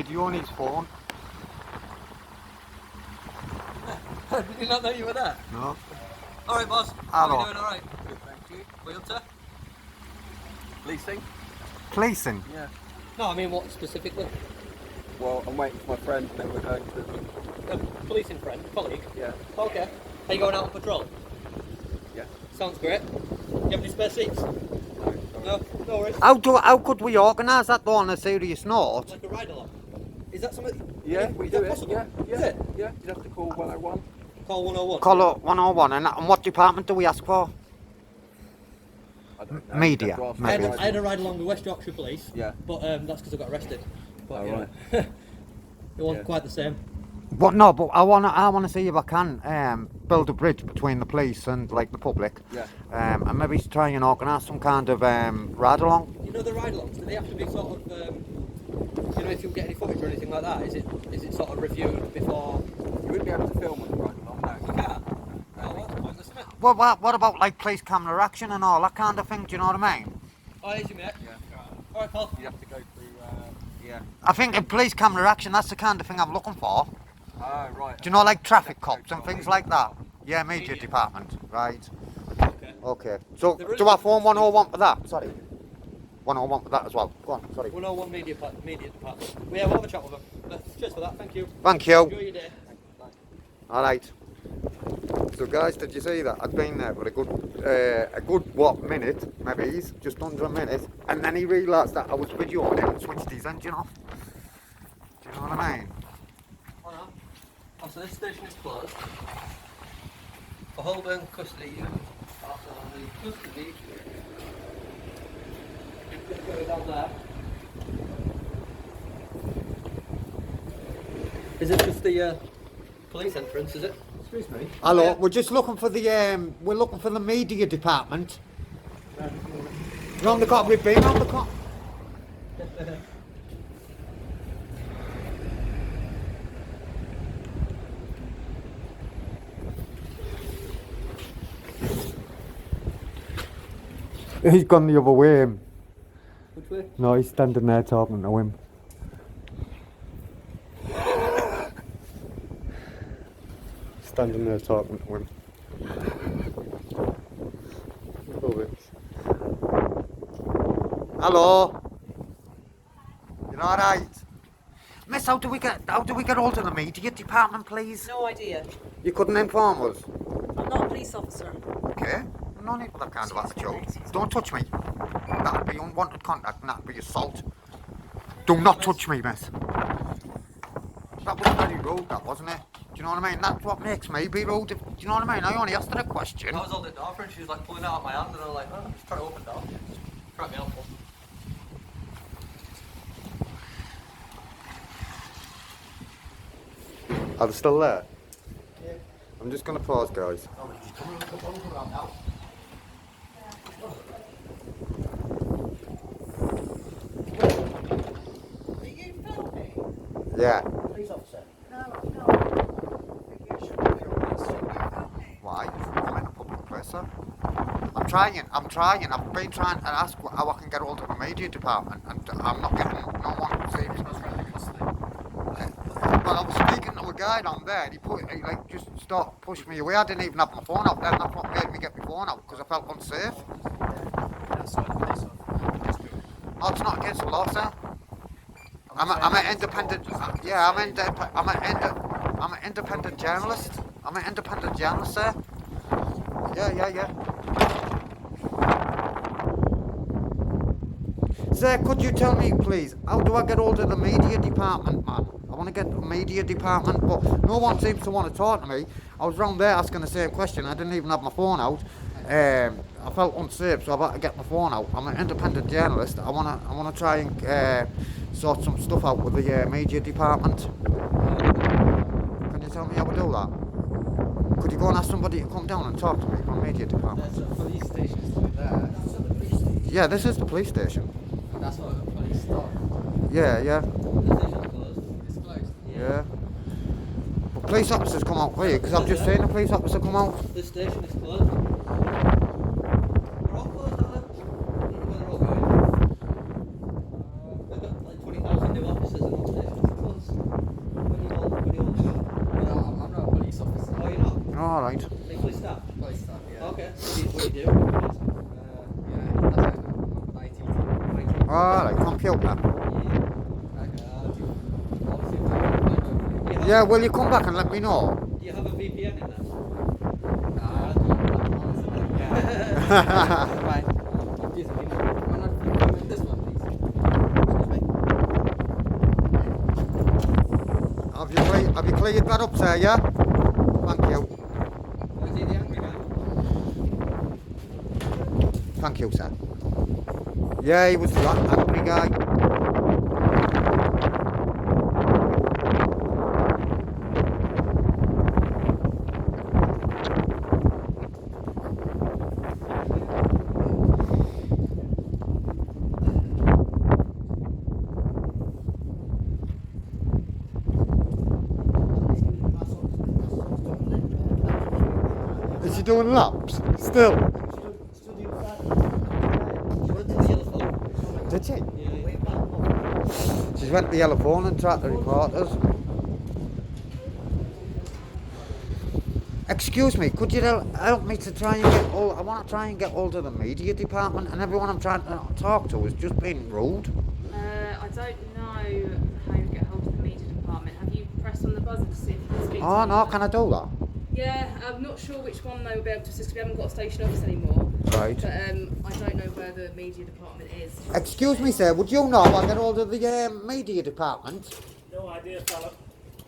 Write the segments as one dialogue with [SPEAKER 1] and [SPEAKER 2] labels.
[SPEAKER 1] video on his phone.
[SPEAKER 2] Did you not know you were there?
[SPEAKER 1] No.
[SPEAKER 2] Alright, boss.
[SPEAKER 1] Hello.
[SPEAKER 2] How are you doing? Alright. Good, thank you. What are you up to?
[SPEAKER 3] Leasing?
[SPEAKER 1] Policing?
[SPEAKER 3] Yeah.
[SPEAKER 2] No, I mean what specifically?
[SPEAKER 3] Well, I'm waiting for my friend, then we're going to...
[SPEAKER 2] A policing friend, colleague?
[SPEAKER 3] Yeah.
[SPEAKER 2] Okay. Are you going out on patrol?
[SPEAKER 3] Yeah.
[SPEAKER 2] Sounds great. You have any spare seats? No, no worries.
[SPEAKER 1] How could we organise that though on a serious note?
[SPEAKER 2] Like a ride along. Is that something?
[SPEAKER 3] Yeah, we
[SPEAKER 2] is
[SPEAKER 3] do
[SPEAKER 2] that
[SPEAKER 3] it.
[SPEAKER 2] possible?
[SPEAKER 3] Yeah, yeah.
[SPEAKER 2] Is it?
[SPEAKER 3] Yeah, you have to call 101.
[SPEAKER 2] Call 101.
[SPEAKER 1] Call up 101 and what department do we ask for?
[SPEAKER 3] I don't know.
[SPEAKER 1] Media,
[SPEAKER 3] You have to ask
[SPEAKER 1] maybe.
[SPEAKER 3] the
[SPEAKER 2] I had
[SPEAKER 3] driver.
[SPEAKER 2] a ride along with West Yorkshire Police.
[SPEAKER 3] Yeah.
[SPEAKER 2] But that's because I got arrested. But,
[SPEAKER 3] Oh,
[SPEAKER 2] you know,
[SPEAKER 3] right.
[SPEAKER 2] it wasn't
[SPEAKER 3] Yeah.
[SPEAKER 2] quite the same.
[SPEAKER 1] But no, but I wanna see if I can build a bridge between the police and like the public.
[SPEAKER 3] Yeah.
[SPEAKER 1] And maybe try and organise some kind of ride along.
[SPEAKER 2] You know the ride-alongs, do they have to be sort of, you know, if you get any footage or anything like that, is it sort of reviewed before?
[SPEAKER 3] You wouldn't be able to film on the ride along, no.
[SPEAKER 2] You can't? Oh, that's pointless, isn't it?
[SPEAKER 1] Well, what about like police camera action and all that kind of thing? Do you know what I mean?
[SPEAKER 2] Oh, here's your mate.
[SPEAKER 3] Yeah.
[SPEAKER 2] Alright, pal.
[SPEAKER 3] You have to go through, yeah.
[SPEAKER 1] I think in police camera action, that's the kind of thing I'm looking for.
[SPEAKER 3] Oh, right.
[SPEAKER 1] Do you know, like traffic cops and things like that? Yeah, media department, right?
[SPEAKER 2] Okay.
[SPEAKER 1] Okay. So,
[SPEAKER 2] There is-
[SPEAKER 1] do I phone 101 for that? Sorry. 101 for that as well. Go on, sorry.
[SPEAKER 2] 101 media department. Yeah, we'll have a chat with them. Cheers for that, thank you.
[SPEAKER 1] Thank you.
[SPEAKER 2] Enjoy your day.
[SPEAKER 1] Alright. So guys, did you see that? I'd been there for a good what, minute, maybe he's just under a minute, and then he realised that I was videoing him and switched his engine off. Do you know what I mean?
[SPEAKER 2] Oh no. Oh, so this station is closed. For Holborn custody, you pass on the custody. Just go down there. Is it just the police entrance, is it? Excuse me.
[SPEAKER 1] Hello,
[SPEAKER 2] Yeah.
[SPEAKER 1] we're just looking for the media department. Round the corner, we've been round the corner. He's gone the other way.
[SPEAKER 2] Which way?
[SPEAKER 1] No, he's standing there talking to him. Standing there talking to him. Hello. You alright? Miss, how do we get hold of the media department, please?
[SPEAKER 4] No idea.
[SPEAKER 1] You couldn't inform us.
[SPEAKER 4] I'm not a police officer.
[SPEAKER 1] Okay. No need for that kind of
[SPEAKER 4] Excuse me,
[SPEAKER 1] attitude.
[SPEAKER 4] mate.
[SPEAKER 1] Don't touch me. That'd be unwanted contact and that'd be assault. Do not touch me, miss. That was very rude, that, wasn't it? Do you know what I mean? That's what makes me be rude. Do you know what I mean? I only asked her a question.
[SPEAKER 2] I was holding the door for her and she was like pulling it out of my hand and I was like, oh, just try to open the door. Try to be helpful.
[SPEAKER 1] Are they still there?
[SPEAKER 2] Yeah.
[SPEAKER 1] I'm just going to pause, guys.
[SPEAKER 4] Are you filming?
[SPEAKER 1] Yeah.
[SPEAKER 2] Police officer.
[SPEAKER 4] No, no. You should be filming.
[SPEAKER 1] Why? I'm in a public place, sir. I'm trying. I've been trying to ask how I can get hold of the media department and I'm not getting no one seems. Well, I was speaking to a guy down there and he like just started pushing me away. I didn't even have my phone out then. That's what made me get my phone out because I felt unsafe. Oh, it's not against the law, sir. I'm an independent. Yeah, I'm an independent journalist. I'm an independent journalist, sir. Yeah. Sir, could you tell me, please, how do I get hold of the media department, man? I want to get the media department, but no one seems to want to talk to me. I was round there asking the same question. I didn't even have my phone out. I felt unsafe, so I've had to get my phone out. I'm an independent journalist. I wanna try and sort some stuff out with the media department. Can you tell me how to do that? Could you go and ask somebody to come down and talk to me from the media department?
[SPEAKER 5] There's a police station still there. That's at the police station.
[SPEAKER 1] Yeah, this is the police station.
[SPEAKER 5] That's what the police stop.
[SPEAKER 1] Yeah.
[SPEAKER 2] The station's closed.
[SPEAKER 5] It's closed.
[SPEAKER 1] Yeah. But police officers come out here, because I've just seen a police officer come out.
[SPEAKER 2] The station is closed. They're all closed, aren't they? I don't know where they're all going. They've got like 20,000 new officers in one station.
[SPEAKER 1] Alright.
[SPEAKER 2] Legally staff?
[SPEAKER 5] Fully staffed, yeah.
[SPEAKER 2] Okay. What do you do?
[SPEAKER 5] Yeah, that's it. I'm an IT team.
[SPEAKER 1] Alright, computer.
[SPEAKER 5] Okay, obviously, if I find out.
[SPEAKER 1] Yeah, will you come back and let me know?
[SPEAKER 2] Do you have a VPN in there?
[SPEAKER 5] Nah, I don't honestly. Yeah.
[SPEAKER 3] Right.
[SPEAKER 5] Yes, I mean, why not film in this one, please?
[SPEAKER 1] Have you cleared that up, sir, yeah? Thank you.
[SPEAKER 2] Was he the angry guy?
[SPEAKER 1] Thank you, sir. Yeah, he was the angry guy. Is she doing laps? Still?
[SPEAKER 2] She went to the yellow phone.
[SPEAKER 1] Did she?
[SPEAKER 2] Yeah.
[SPEAKER 1] She's went to the yellow phone and tried to report us. Excuse me, could you help me to try and get hold? I want to try and get hold of the media department, and everyone I'm trying to talk to is just being rude.
[SPEAKER 6] I don't know how you get hold of the media department. Have you pressed on the buzzer to see if you can speak to
[SPEAKER 1] Oh no,
[SPEAKER 6] anyone?
[SPEAKER 1] can I do that?
[SPEAKER 6] Yeah, I'm not sure which one they will be able to assist because we haven't got a station office anymore.
[SPEAKER 1] Right.
[SPEAKER 6] But I don't know where the media department is.
[SPEAKER 1] Excuse me, sir, would you know I get hold of the media department?
[SPEAKER 7] No idea, fella.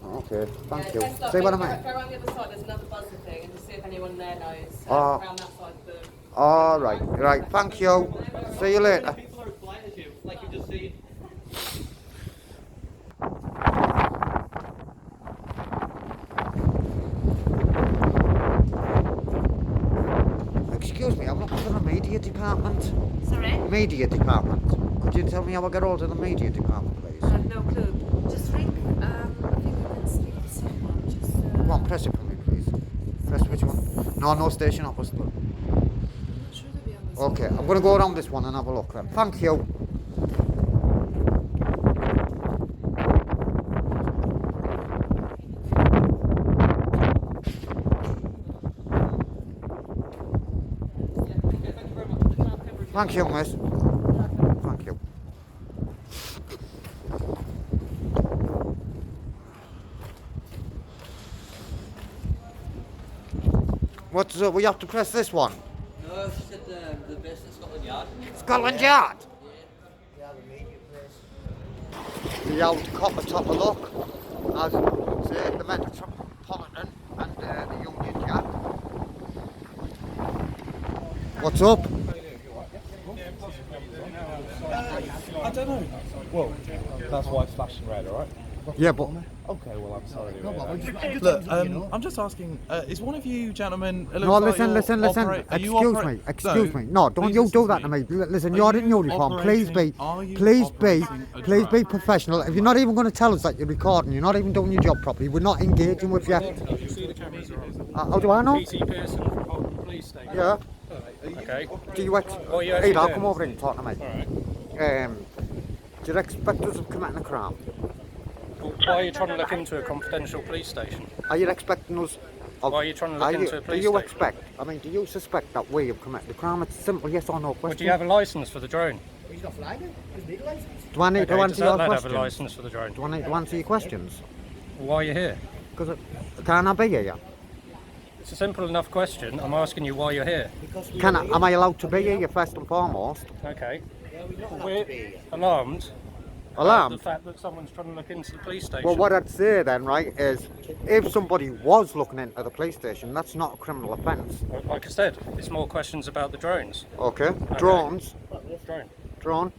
[SPEAKER 1] Okay, thank you.
[SPEAKER 6] Best luck.
[SPEAKER 1] See what I
[SPEAKER 6] Go
[SPEAKER 1] mean?
[SPEAKER 6] around the other side, there's another buzzer thing, and just see if anyone there knows.
[SPEAKER 1] Ah.
[SPEAKER 6] Around that side of the...
[SPEAKER 1] All right, thank you. See you later.
[SPEAKER 2] People are as blind as you, like you just seen.
[SPEAKER 1] Excuse me, I'm looking for the media department.
[SPEAKER 6] Sorry?
[SPEAKER 1] Media department. Could you tell me how I get hold of the media department, please?
[SPEAKER 6] No clue.
[SPEAKER 8] Just ring. I think you can speak to someone. Just.
[SPEAKER 1] Come on, press it for me, please. Press which one? No station office.
[SPEAKER 8] I'm sure they'll be on this.
[SPEAKER 1] Okay, I'm going to go around this one and have a look then. Thank you. Thank you, miss. Thank you. What's we have to press this one?
[SPEAKER 2] No, she said the base in Scotland Yard.
[SPEAKER 1] Scotland Yard.
[SPEAKER 5] Yeah, the media place.
[SPEAKER 1] The old copper top of look, as say the Metropolitan and the Union Jack. What's up?
[SPEAKER 7] I don't know. Well, that's why it's flashing red, alright?
[SPEAKER 1] Yeah, but
[SPEAKER 7] Okay, well, I'm sorry. to
[SPEAKER 5] No,
[SPEAKER 7] hear
[SPEAKER 5] but
[SPEAKER 7] that.
[SPEAKER 5] look,
[SPEAKER 7] I'm just asking, is one of you gentlemen... it
[SPEAKER 1] no,
[SPEAKER 7] looks like
[SPEAKER 1] listen.
[SPEAKER 7] you're operate- are you
[SPEAKER 1] Excuse
[SPEAKER 7] operate-
[SPEAKER 1] me. Excuse me. No, don't
[SPEAKER 7] please
[SPEAKER 1] you
[SPEAKER 7] listen
[SPEAKER 1] do that to me. Listen,
[SPEAKER 7] Are
[SPEAKER 1] you're in
[SPEAKER 7] you
[SPEAKER 1] uniform. Please be,
[SPEAKER 7] are you
[SPEAKER 1] please be,
[SPEAKER 7] operating a
[SPEAKER 1] please be
[SPEAKER 7] drone?
[SPEAKER 1] professional. If you're not even going to tell us that you're recording, you're not even doing your job properly. We're not engaging with you.
[SPEAKER 9] You see the cameras are on.
[SPEAKER 1] How do I know?
[SPEAKER 9] PC Pearson from Holden Police Station.
[SPEAKER 1] Yeah.
[SPEAKER 9] Okay.
[SPEAKER 1] Do you
[SPEAKER 9] What are you
[SPEAKER 1] Hey,
[SPEAKER 9] actually
[SPEAKER 1] I'll
[SPEAKER 9] doing?
[SPEAKER 1] come over and talk to me.
[SPEAKER 9] Alright.
[SPEAKER 1] Do you expect us of committing a crime?
[SPEAKER 9] Well, why are you trying to look into a confidential police station?
[SPEAKER 1] Are you expecting us? Of,
[SPEAKER 9] Why are you trying to look into a police
[SPEAKER 1] Do you
[SPEAKER 9] station?
[SPEAKER 1] expect? I mean, do you suspect that we have committed a crime? It's a simple yes or no question.
[SPEAKER 9] Well, do you have a licence for the drone?
[SPEAKER 5] he's not flagging. He's need a license.
[SPEAKER 1] Do I need to
[SPEAKER 9] Okay,
[SPEAKER 1] answer
[SPEAKER 9] does
[SPEAKER 1] your
[SPEAKER 9] that lad have a
[SPEAKER 1] questions?
[SPEAKER 9] licence for the drone?
[SPEAKER 1] Do I need to answer your questions?
[SPEAKER 9] Why are you here?
[SPEAKER 1] Because can I be here?
[SPEAKER 9] It's a simple enough question. I'm asking you why you're here.
[SPEAKER 5] Because we
[SPEAKER 1] Can I? Am I allowed to be here first and foremost?
[SPEAKER 9] Okay.
[SPEAKER 5] we're not allowed
[SPEAKER 9] We're
[SPEAKER 5] to be here.
[SPEAKER 9] alarmed.
[SPEAKER 1] Alarm.
[SPEAKER 9] The fact that someone's trying to look into the police station.
[SPEAKER 1] Well, what I'd say then, right, is if somebody was looking into the police station, that's not a criminal offence.
[SPEAKER 9] Like I said, it's more questions about the drones.
[SPEAKER 1] Okay? Drones.
[SPEAKER 9] Drone.
[SPEAKER 1] Drone.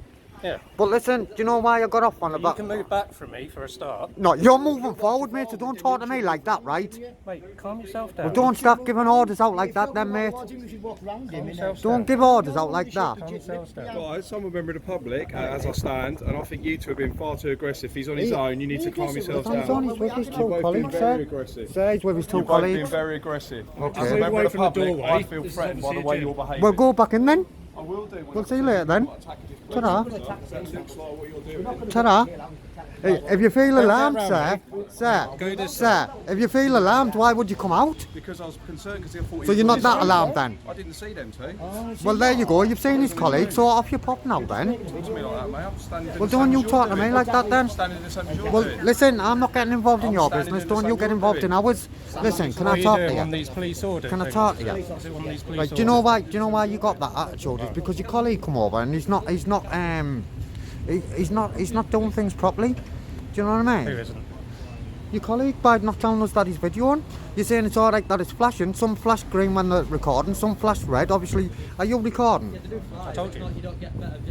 [SPEAKER 9] Yeah.
[SPEAKER 1] But listen, do you know why I got off on
[SPEAKER 9] You
[SPEAKER 1] about?
[SPEAKER 9] can move back from me for a start.
[SPEAKER 1] No, you're moving forward, mate, so don't talk to me like that, right?
[SPEAKER 9] Mate, calm yourself down.
[SPEAKER 1] Well, don't start giving orders out like that then, mate.
[SPEAKER 5] I think we should walk around him.
[SPEAKER 9] Calm
[SPEAKER 5] innit?
[SPEAKER 9] yourselves
[SPEAKER 1] Don't
[SPEAKER 9] down.
[SPEAKER 1] give orders out like that.
[SPEAKER 9] Calm yourselves down.
[SPEAKER 10] Guys, I'm a member of the public as I stand, and I think you two have been far too aggressive. He's on his own. You need to calm yourselves
[SPEAKER 1] He's
[SPEAKER 10] down.
[SPEAKER 1] on his with his
[SPEAKER 10] You've
[SPEAKER 1] two
[SPEAKER 10] both been
[SPEAKER 1] colleagues,
[SPEAKER 10] very
[SPEAKER 1] sir.
[SPEAKER 10] aggressive.
[SPEAKER 1] Sir, he's with his two
[SPEAKER 10] You've both been
[SPEAKER 1] colleagues.
[SPEAKER 10] very aggressive.
[SPEAKER 1] Okay.
[SPEAKER 10] As a
[SPEAKER 1] Move
[SPEAKER 10] member
[SPEAKER 7] away
[SPEAKER 10] of the
[SPEAKER 7] from the
[SPEAKER 10] public,
[SPEAKER 7] doorway.
[SPEAKER 10] I feel
[SPEAKER 7] This is
[SPEAKER 10] threatened by the
[SPEAKER 7] obviously
[SPEAKER 10] way
[SPEAKER 7] a
[SPEAKER 10] you're behaving.
[SPEAKER 1] We'll go back in then.
[SPEAKER 10] I will do.
[SPEAKER 1] We'll see you later then.
[SPEAKER 10] That looks like what you're doing.
[SPEAKER 1] Ta-ra. If you feel alarmed,
[SPEAKER 9] round
[SPEAKER 1] sir, if you feel alarmed, why would you come out?
[SPEAKER 10] Because I was concerned because I thought.
[SPEAKER 1] So you're not that alarmed then?
[SPEAKER 10] I didn't see them two.
[SPEAKER 1] Well, there you go. You've seen his colleague, so off your pop now then.
[SPEAKER 10] Talk to me like that, mate. I'm standing.
[SPEAKER 1] Well, don't you talk to me like that then?
[SPEAKER 10] I'm standing in the same as you're
[SPEAKER 1] Well,
[SPEAKER 10] doing.
[SPEAKER 1] listen, I'm not getting involved in
[SPEAKER 10] I'm
[SPEAKER 1] your
[SPEAKER 10] standing
[SPEAKER 1] business.
[SPEAKER 10] in the
[SPEAKER 1] Don't
[SPEAKER 10] same
[SPEAKER 1] you get
[SPEAKER 10] you're
[SPEAKER 1] involved in
[SPEAKER 10] doing.
[SPEAKER 1] ours? Listen, can
[SPEAKER 9] What
[SPEAKER 1] I
[SPEAKER 9] are you
[SPEAKER 1] talk
[SPEAKER 9] doing
[SPEAKER 1] to
[SPEAKER 9] on
[SPEAKER 1] you?
[SPEAKER 9] these police audit
[SPEAKER 1] Can I
[SPEAKER 9] things?
[SPEAKER 1] talk to you?
[SPEAKER 9] Is it one of these police
[SPEAKER 1] Right, do you know
[SPEAKER 9] audits?
[SPEAKER 1] why? Do you know why you got that attitude? It's because your colleague come over and he's not doing things properly. Do you know what I
[SPEAKER 9] Who
[SPEAKER 1] mean?
[SPEAKER 9] isn't?
[SPEAKER 1] Your colleague, by not telling us that he's videoing. You're saying it's alright that it's flashing. Some flash green when they're recording, some flash red. Obviously, are you recording?
[SPEAKER 9] I told you. I
[SPEAKER 1] Did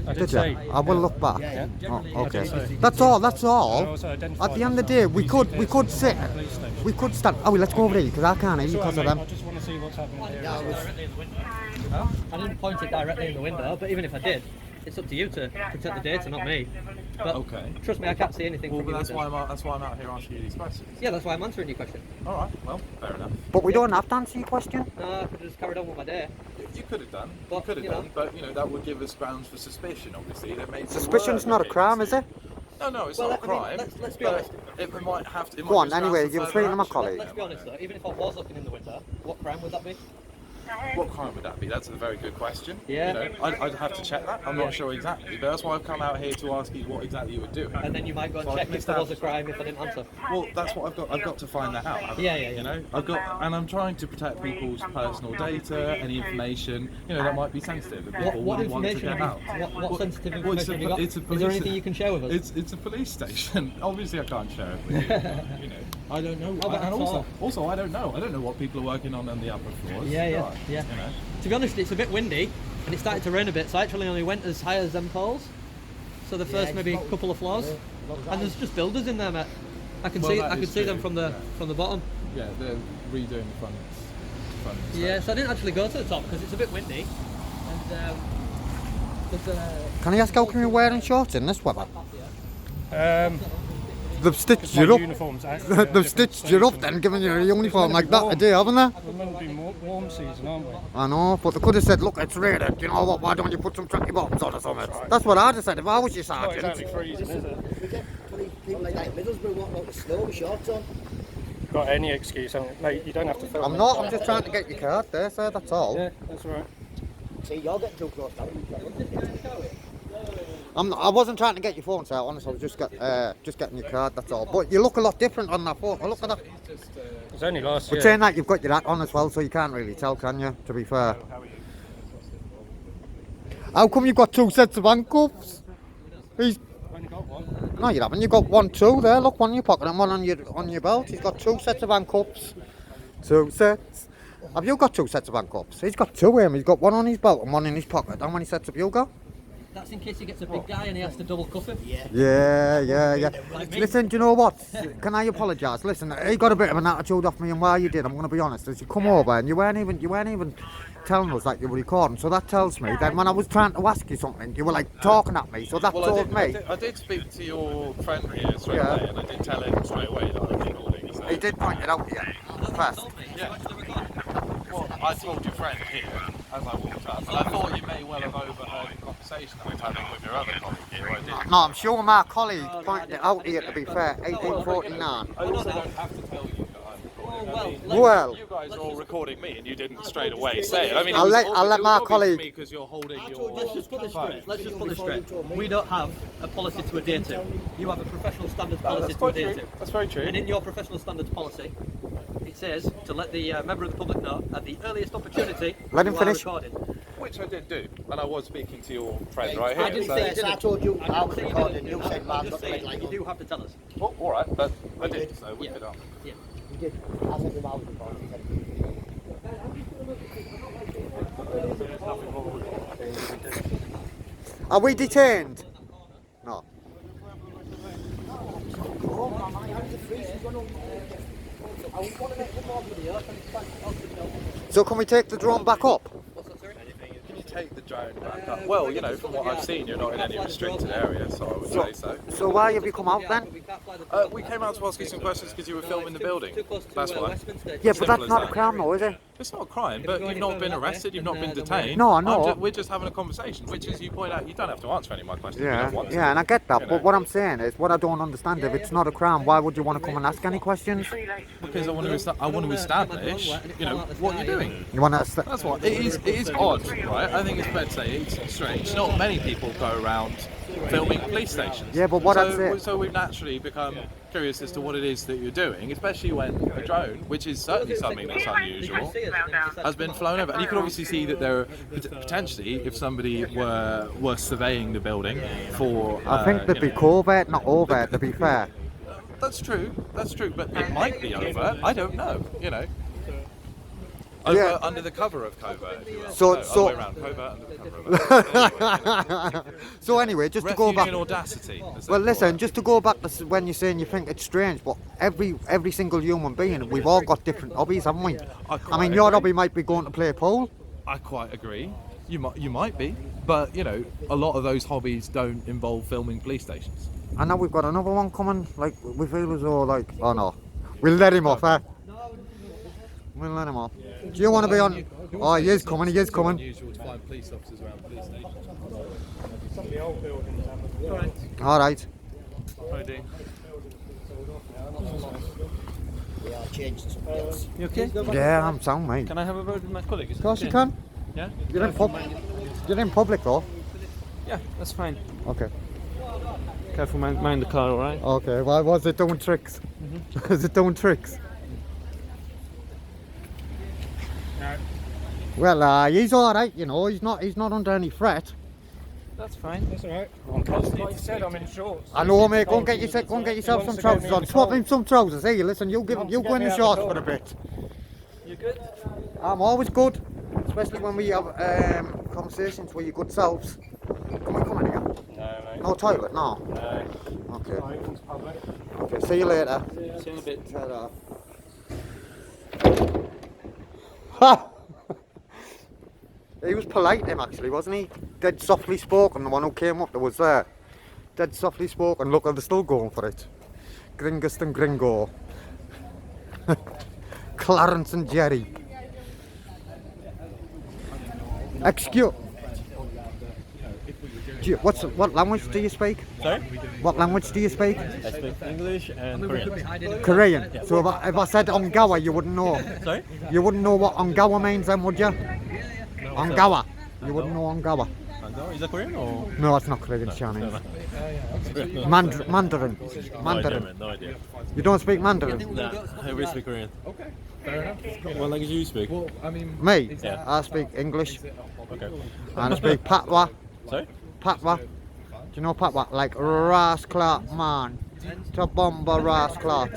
[SPEAKER 9] did
[SPEAKER 1] you?
[SPEAKER 9] say.
[SPEAKER 1] I will look back.
[SPEAKER 9] Yeah.
[SPEAKER 1] Oh, okay.
[SPEAKER 9] did say.
[SPEAKER 1] That's all. That's
[SPEAKER 9] I
[SPEAKER 1] all.
[SPEAKER 9] also
[SPEAKER 1] At
[SPEAKER 9] identified
[SPEAKER 1] the end of the
[SPEAKER 9] myself.
[SPEAKER 1] day, we could sit.
[SPEAKER 9] Police station.
[SPEAKER 1] We could stand. Oh, let's go over there because I can't hear you
[SPEAKER 9] It's all
[SPEAKER 1] because of
[SPEAKER 9] right,
[SPEAKER 1] them.
[SPEAKER 9] mate. I just want to see what's happening here.
[SPEAKER 2] I didn't point it directly in the window, but even if I did, it's up to you to protect the data, not me. But
[SPEAKER 10] Okay.
[SPEAKER 2] trust me, I can't see anything from your window.
[SPEAKER 10] that's why I'm out here asking you these questions.
[SPEAKER 2] Yeah, that's why I'm answering your question.
[SPEAKER 10] All right. Well, fair enough.
[SPEAKER 1] But we don't have to answer your question.
[SPEAKER 2] No, I could have just carried on with my day.
[SPEAKER 11] You could have done.
[SPEAKER 2] But,
[SPEAKER 11] You could have
[SPEAKER 2] you know.
[SPEAKER 11] done. But you know that would give us grounds for suspicion. Obviously, there may be
[SPEAKER 1] Suspicion's not a crime, is it?
[SPEAKER 11] No, it's
[SPEAKER 2] Well,
[SPEAKER 11] not a
[SPEAKER 2] I mean,
[SPEAKER 11] crime.
[SPEAKER 2] let's be
[SPEAKER 11] but
[SPEAKER 2] honest.
[SPEAKER 11] It might have to. It
[SPEAKER 1] Go
[SPEAKER 11] might
[SPEAKER 1] on,
[SPEAKER 11] be grounds
[SPEAKER 1] anyway,
[SPEAKER 11] for
[SPEAKER 1] you were
[SPEAKER 11] further
[SPEAKER 1] speaking to my
[SPEAKER 11] action.
[SPEAKER 1] colleague.
[SPEAKER 2] Let's be honest though, even if I was looking in the window, what crime would that be?
[SPEAKER 11] What crime would that be? That's a very good question.
[SPEAKER 2] Yeah.
[SPEAKER 11] You know, I'd have to check that. I'm not sure exactly, but that's why I've come out here to ask you what exactly you would do.
[SPEAKER 2] And then you might go and
[SPEAKER 11] So I
[SPEAKER 2] check
[SPEAKER 11] can
[SPEAKER 2] if there was a
[SPEAKER 11] establish
[SPEAKER 2] crime if I didn't answer.
[SPEAKER 11] Well, that's what I've got. I've got to find that out. haven't
[SPEAKER 2] Yeah,
[SPEAKER 11] I?
[SPEAKER 2] yeah.
[SPEAKER 11] You know, and I'm trying to protect people's personal data, any information, you know, that might be sensitive. That people
[SPEAKER 2] What
[SPEAKER 11] wouldn't want to
[SPEAKER 2] information?
[SPEAKER 11] get out.
[SPEAKER 2] What sensitive
[SPEAKER 11] Well,
[SPEAKER 2] information have you got?
[SPEAKER 11] it's a
[SPEAKER 2] Is there
[SPEAKER 11] police-
[SPEAKER 2] anything you can share with us?
[SPEAKER 11] It's a police station. Obviously, I can't share it with you. But, you know, I don't know.
[SPEAKER 2] Oh, that's
[SPEAKER 11] And
[SPEAKER 2] all.
[SPEAKER 11] also, I don't know. I don't know what people are working on the upper floors.
[SPEAKER 2] Yeah.
[SPEAKER 11] You know.
[SPEAKER 2] To be honest, it's a bit windy and it started to rain a bit, so I actually only went as high as them poles. So the first maybe couple of floors, and there's just builders in there, mate. I can
[SPEAKER 11] Well,
[SPEAKER 2] see
[SPEAKER 11] that
[SPEAKER 2] I can
[SPEAKER 11] is
[SPEAKER 2] see them
[SPEAKER 11] true,
[SPEAKER 2] from the bottom.
[SPEAKER 11] Yeah, they're redoing the front.
[SPEAKER 2] Yeah, so I didn't actually go to the top because it's a bit windy. And
[SPEAKER 1] Can I ask how come you're wearing shorts in this weather? They've stitched
[SPEAKER 9] My
[SPEAKER 1] you up.
[SPEAKER 9] uniform's out.
[SPEAKER 1] They've stitched you up then, giving you a uniform like that today, haven't they?
[SPEAKER 9] We're meant to be warm season, aren't we?
[SPEAKER 1] I know, but they could have said, look, it's raining. You know what? Why don't you put some tracky bottoms on or something? That's what I'd have said if I was your
[SPEAKER 9] Not
[SPEAKER 1] sergeant.
[SPEAKER 9] exactly freezing, is it?
[SPEAKER 4] We get people like that in Middlesbrough walking out the snow with shorts on.
[SPEAKER 9] Got any excuse, haven't you? Mate, you don't have to film
[SPEAKER 1] I'm
[SPEAKER 9] it.
[SPEAKER 1] not. I'm just trying to get your card there, sir. That's all.
[SPEAKER 9] Yeah, that's all right.
[SPEAKER 4] See, you're getting too close now.
[SPEAKER 1] I wasn't trying to get your phone, sir. Honestly, I was just getting your card. That's all. But you look a lot different on that photo. Look at that.
[SPEAKER 9] It was only last
[SPEAKER 1] But
[SPEAKER 9] year.
[SPEAKER 1] saying that, you've got your hat on as well, so you can't really tell, can you? To be fair. How come you've got two sets of handcuffs? He's...
[SPEAKER 9] I've only got one.
[SPEAKER 1] No, you haven't. You've got one, two there. Look, one in your pocket and one on your belt. He's got two sets of handcuffs. Two sets. Have you got two sets of handcuffs? He's got two of them. He's got one on his belt and one in his pocket. How many sets have you got?
[SPEAKER 2] that's in case he gets a big guy and he has to double cuff him.
[SPEAKER 1] Yeah. Listen, do you know what? Can I apologise? Listen, he got a bit of an attitude off me, and why you did, I'm going to be honest, is you come over and you weren't even telling us that you were recording. So that tells me that when I was trying to ask you something, you were like talking at me. So that told me.
[SPEAKER 11] I did speak to your friend here straight
[SPEAKER 1] Yeah.
[SPEAKER 11] away, and I did tell him straight away that I was recording. So.
[SPEAKER 1] He did point it out here first.
[SPEAKER 11] Yeah. Well, I told your friend here as I walked up, and I thought you may well have overheard the conversation I was having with your other colleague here. I did.
[SPEAKER 1] No, I'm sure my colleague pointed it out here, to be fair, 1849.
[SPEAKER 11] I also don't have to tell you that I'm recording.
[SPEAKER 1] Well,
[SPEAKER 11] You guys are all recording me, and you didn't straight away say it. I mean,
[SPEAKER 1] I'll let my colleague.
[SPEAKER 11] Because you're holding your.
[SPEAKER 2] Let's just put this
[SPEAKER 11] phone.
[SPEAKER 2] straight. Let's just put this straight. We don't have a policy to adhere to. You have a professional standards policy
[SPEAKER 11] That's
[SPEAKER 2] to
[SPEAKER 11] quite
[SPEAKER 2] adhere
[SPEAKER 11] true.
[SPEAKER 2] to.
[SPEAKER 11] That's very true.
[SPEAKER 2] And in your professional standards policy, it says to let the member of the public know at the earliest opportunity.
[SPEAKER 1] Let him
[SPEAKER 2] you are
[SPEAKER 1] finish.
[SPEAKER 2] recorded.
[SPEAKER 11] Which I did do, and I was speaking to your friend right here.
[SPEAKER 2] I didn't
[SPEAKER 11] so-
[SPEAKER 2] say you didn't.
[SPEAKER 4] I told you I was
[SPEAKER 2] say you
[SPEAKER 4] recording.
[SPEAKER 2] didn't.
[SPEAKER 4] You said
[SPEAKER 2] I'm
[SPEAKER 4] man's
[SPEAKER 2] just
[SPEAKER 4] got the red
[SPEAKER 2] saying,
[SPEAKER 4] light
[SPEAKER 2] you
[SPEAKER 4] on.
[SPEAKER 2] do have to tell us.
[SPEAKER 11] Oh, all right, but I did, so we could on.
[SPEAKER 2] Yeah.
[SPEAKER 4] You did. I said you I was recording. He said,
[SPEAKER 1] Are we detained? No.
[SPEAKER 4] oh, my hands are freezing. You're going I want to make one more video.
[SPEAKER 1] So can we take the drone back up?
[SPEAKER 11] Can you take the drone back up. Well, you know, from what I've seen, you're not in any restricted area, so I would say so.
[SPEAKER 1] So why have you come out then?
[SPEAKER 11] We came out to ask you some questions because you were filming the building. That's why.
[SPEAKER 1] Yeah, but
[SPEAKER 11] Simple
[SPEAKER 1] that's
[SPEAKER 11] as
[SPEAKER 1] not a
[SPEAKER 11] that.
[SPEAKER 1] crime though, is it?
[SPEAKER 11] It's not a crime, but you've not been arrested, you've not been detained.
[SPEAKER 1] No, I know.
[SPEAKER 11] We're just having a conversation, which is, you point out, you don't have to answer any of my questions. You
[SPEAKER 1] Yeah,
[SPEAKER 11] don't want to.
[SPEAKER 1] yeah, and I get that,
[SPEAKER 11] You
[SPEAKER 1] but
[SPEAKER 11] know.
[SPEAKER 1] what I'm saying is, what I don't understand, if it's not a crime, why would you want to come and ask any questions?
[SPEAKER 11] Because I want to establish, you know, what you're doing.
[SPEAKER 1] You want to...
[SPEAKER 11] That's what it is odd, right? I think it's fair to say it's strange. Not many people go around filming police stations.
[SPEAKER 1] Yeah, but what I'd say...
[SPEAKER 11] So we've naturally become curious as to what it is that you're doing, especially when a drone, which is certainly something that's unusual, has been flown over. And you can obviously see that there are potentially, if somebody were surveying the building for...
[SPEAKER 1] I think they'd be covert, not overt, to be fair.
[SPEAKER 11] That's true, but it might be overt. I don't know, you know.
[SPEAKER 1] Yeah.
[SPEAKER 11] Under the cover of covert, if you will.
[SPEAKER 1] So-
[SPEAKER 11] No,
[SPEAKER 1] so-
[SPEAKER 11] other way around, covert under the cover of
[SPEAKER 1] So anyway, just to go
[SPEAKER 11] Refuge
[SPEAKER 1] back...
[SPEAKER 11] in audacity. as they
[SPEAKER 1] Well,
[SPEAKER 11] call
[SPEAKER 1] listen,
[SPEAKER 11] it.
[SPEAKER 1] just to go back to when you're saying you think it's strange, but every single human being, we've all got different hobbies, haven't we? I mean, your hobby might be going to play pool.
[SPEAKER 11] I quite agree. You might be, but you know, a lot of those hobbies don't involve filming police stations.
[SPEAKER 1] I know we've got another one coming, like, we feel as though, like, oh no. We'll let him off, eh? We'll let him off. Do you want to be on... Oh, he is coming, he is coming.
[SPEAKER 11] Unusual to find police officers around police stations.
[SPEAKER 9] Some of the old buildings have
[SPEAKER 1] Alright.
[SPEAKER 2] You okay?
[SPEAKER 1] Yeah, I'm sound, mate.
[SPEAKER 2] Can I have a word with my colleague?
[SPEAKER 1] Of course you can.
[SPEAKER 2] Yeah?
[SPEAKER 1] You're in public though.
[SPEAKER 2] Yeah, that's fine.
[SPEAKER 1] Okay.
[SPEAKER 2] Careful, mind the car, alright?
[SPEAKER 1] Okay, why was it doing tricks? Is it doing tricks?
[SPEAKER 9] No.
[SPEAKER 1] Well, he's alright, you know, he's not under any threat.
[SPEAKER 2] That's fine.
[SPEAKER 9] That's alright. Like you said, I'm in shorts.
[SPEAKER 1] I know, mate, go and get yourself some trousers on. Swap him some trousers, hey, listen, you go in the shorts for a bit.
[SPEAKER 2] You good?
[SPEAKER 1] I'm always good, especially when we have conversations with your good selves. Come on here.
[SPEAKER 9] No, mate.
[SPEAKER 1] No toilet, no?
[SPEAKER 9] No.
[SPEAKER 1] Okay.
[SPEAKER 9] It's public.
[SPEAKER 1] Okay, see you later.
[SPEAKER 2] See you in a bit.
[SPEAKER 1] Ta-da. Ha! He was polite, him actually, wasn't he? Dead softly spoken, the one who came up that was there. Dead softly spoken. Look, they're still going for it. Gringus and Gringo. Clarence and Jerry. Excuse. What language do you speak?
[SPEAKER 12] Sorry?
[SPEAKER 1] What language do you speak?
[SPEAKER 12] I speak English and Korean.
[SPEAKER 1] Korean. So if I said Ongawa, you wouldn't know.
[SPEAKER 12] Sorry?
[SPEAKER 1] You wouldn't know what Ongawa means then, would you? Ongawa. You wouldn't know Ongawa.
[SPEAKER 12] Is that Korean or?
[SPEAKER 1] No, it's not Korean, it's Chinese.
[SPEAKER 12] No.
[SPEAKER 1] Mandarin. Mandarin.
[SPEAKER 12] No idea.
[SPEAKER 1] You don't speak Mandarin?
[SPEAKER 12] Nah, I really speak Korean.
[SPEAKER 11] Okay, fair enough.
[SPEAKER 12] What language do you speak?
[SPEAKER 11] Well, I mean,
[SPEAKER 1] Me?
[SPEAKER 12] Yeah.
[SPEAKER 1] I speak English.
[SPEAKER 12] Okay.
[SPEAKER 1] And I speak Patwa.
[SPEAKER 12] Sorry?
[SPEAKER 1] Patwa. Do you know Patwa? Like Rasclat man. To bomba Rasclat.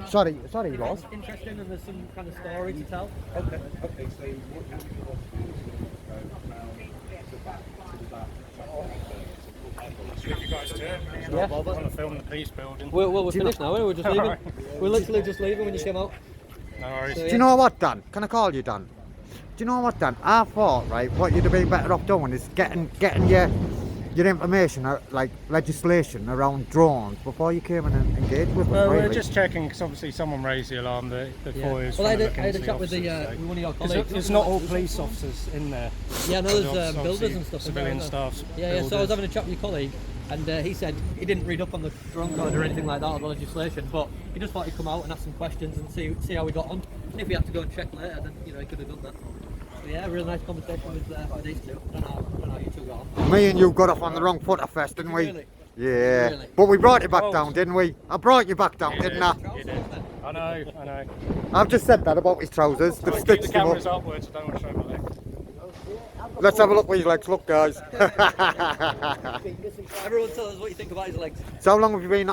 [SPEAKER 1] Sorry, Ross.
[SPEAKER 2] Interesting and there's some kind of story to tell.
[SPEAKER 10] Okay, so what you want to do is go round to the back to the back.
[SPEAKER 9] If you guys turn,
[SPEAKER 2] Yeah.
[SPEAKER 9] I want to film the police building.
[SPEAKER 2] We're finished now, we're just leaving. We're literally just leaving when you came out.
[SPEAKER 9] No worries.
[SPEAKER 1] Do you know what, Dan? Can I call you Dan? Do you know what, Dan? I thought, right, what you'd have been better off doing is getting your information, like legislation around drones before you came and engaged with them.
[SPEAKER 9] Well,
[SPEAKER 1] really.
[SPEAKER 9] we're just checking because obviously someone raised the alarm that before he was
[SPEAKER 2] Well, I
[SPEAKER 9] trying to
[SPEAKER 2] had
[SPEAKER 9] look
[SPEAKER 2] a
[SPEAKER 9] into
[SPEAKER 2] chat with
[SPEAKER 9] officers,
[SPEAKER 2] one of your
[SPEAKER 9] so-
[SPEAKER 2] colleagues.
[SPEAKER 9] It's not all police officers in there.
[SPEAKER 2] Yeah, no, there's
[SPEAKER 9] Obviously
[SPEAKER 2] builders and stuff.
[SPEAKER 9] Civilian staff.
[SPEAKER 2] Yeah, so I was having a chat with your colleague, and he said he didn't read up on the drone code or anything like that or the legislation, but he just thought he'd come out and ask some questions and see how we got on. And if he had to go and check later, then he could have done that. So yeah, really nice conversation with these two. I don't know how you two got on.
[SPEAKER 1] Me and you got off on the wrong foot at first, didn't we?
[SPEAKER 2] Really?
[SPEAKER 1] Yeah.
[SPEAKER 2] Really?
[SPEAKER 1] But we brought you back down, didn't we? I brought you back down, didn't I?
[SPEAKER 9] You did. I know.
[SPEAKER 1] I've just said that about his trousers. They've
[SPEAKER 9] Keep the
[SPEAKER 1] stitched them
[SPEAKER 9] cameras
[SPEAKER 1] up.
[SPEAKER 9] upwards, I don't want to show my legs.
[SPEAKER 1] Let's have a look at his legs. Look, guys.
[SPEAKER 2] Everyone tell us what you think about his legs.
[SPEAKER 1] So how long have you been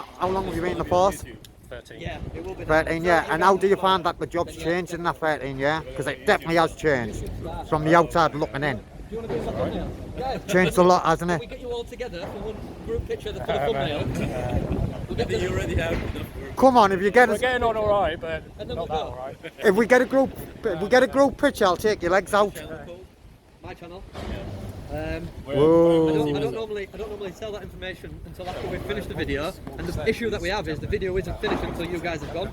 [SPEAKER 1] in the force?
[SPEAKER 9] 13.
[SPEAKER 2] Yeah, it will be.
[SPEAKER 1] 13, yeah. And how do you find that the job's changed in that 13, yeah? Because it definitely has changed from the outside looking in.
[SPEAKER 2] Do you want to do something now? Guys,
[SPEAKER 1] Changed a lot, hasn't
[SPEAKER 2] can we
[SPEAKER 1] it?
[SPEAKER 2] get you all together for one group picture for the thumbnail? We'll get the,
[SPEAKER 12] already have.
[SPEAKER 1] Come on, if you get
[SPEAKER 9] We're
[SPEAKER 1] us,
[SPEAKER 9] getting on alright, but
[SPEAKER 2] And then
[SPEAKER 9] not
[SPEAKER 2] we'll
[SPEAKER 9] that
[SPEAKER 2] go.
[SPEAKER 9] alright.
[SPEAKER 1] if we get a group picture, I'll take your legs out.
[SPEAKER 2] my channel.
[SPEAKER 1] Whoa.
[SPEAKER 2] I don't normally tell that information until after we've finished the video, and the issue that we have is the video isn't finished until you guys have gone.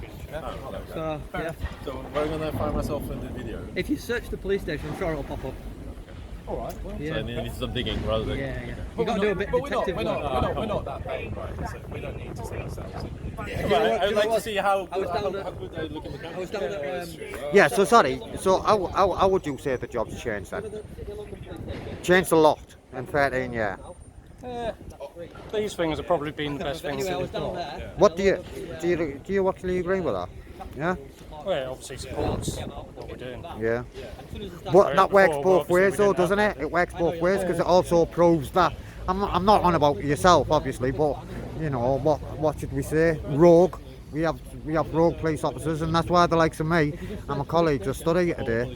[SPEAKER 2] So yeah.
[SPEAKER 12] So where am I going to find myself in the video?
[SPEAKER 2] If you search the police station, I'm sure it'll pop up.
[SPEAKER 12] Alright, well.
[SPEAKER 2] Yeah.
[SPEAKER 12] So then you need some digging rather than...
[SPEAKER 2] Yeah. You got to do a bit of detective work.
[SPEAKER 11] We're not that bad, right? So we don't need to see ourselves.
[SPEAKER 12] Yeah, I'd like to see how good
[SPEAKER 2] I
[SPEAKER 12] they look in the camera.
[SPEAKER 2] was down at
[SPEAKER 1] Yeah, so sorry. So how would you say the job's changed then? Changed a lot in 13 years.
[SPEAKER 9] These things have probably been the best things
[SPEAKER 2] anyway, I
[SPEAKER 9] that
[SPEAKER 2] was
[SPEAKER 9] we've
[SPEAKER 2] down
[SPEAKER 9] got.
[SPEAKER 2] there.
[SPEAKER 1] What do you actually agree with that? Yeah?
[SPEAKER 9] Well, it obviously supports what we're doing.
[SPEAKER 1] Yeah. But that works both ways though, doesn't it? It works both ways because it also proves that I'm not on about yourself obviously, but you know what should we say? Rogue. We have rogue police officers, and that's why the likes of me and my colleagues are studying it today.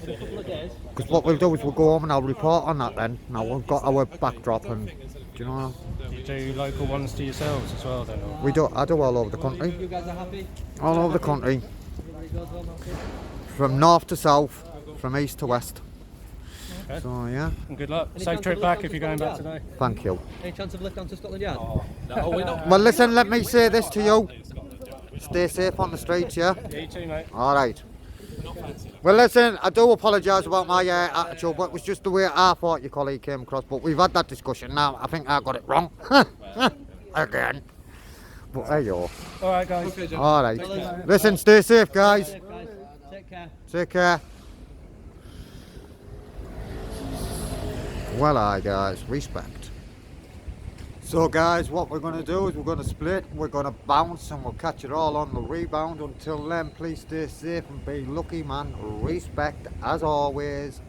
[SPEAKER 1] Because what we'll do is we'll go home and I'll report on that then. Now we've got our backdrop and do you know.
[SPEAKER 9] You do local ones to yourselves as well then? Or?
[SPEAKER 1] We do. I do all over the country.
[SPEAKER 2] You guys are happy?
[SPEAKER 1] All over the country.
[SPEAKER 2] Everybody goes home happy?
[SPEAKER 1] From north to south, from east to west.
[SPEAKER 9] Okay.
[SPEAKER 1] So yeah.
[SPEAKER 9] And good luck.
[SPEAKER 2] Any
[SPEAKER 9] Safe
[SPEAKER 2] chance
[SPEAKER 9] trip
[SPEAKER 2] of
[SPEAKER 9] back
[SPEAKER 2] lift
[SPEAKER 9] if you're
[SPEAKER 2] down
[SPEAKER 9] going
[SPEAKER 2] to
[SPEAKER 9] back today.
[SPEAKER 1] Thank you.
[SPEAKER 2] Any chance of lift down to Scotland Yard?
[SPEAKER 11] No, we're not.
[SPEAKER 1] Well, listen. Let me say this to you. Stay safe on the streets, yeah.
[SPEAKER 9] You too, mate.
[SPEAKER 1] All right. Well, listen. I do apologise about my attitude, but it was just the way I thought your colleague came across. But we've had that discussion now. I think I got it wrong again. But there you are.
[SPEAKER 9] All right, guys.
[SPEAKER 1] All right. Listen. Stay safe, guys.
[SPEAKER 2] Take care.
[SPEAKER 1] Take care. Well, aye, guys, respect. So, guys, what we're going to do is we're going to split, we're going to bounce, and we'll catch it all on the rebound. Until then, please stay safe and be lucky, man. Respect, as always.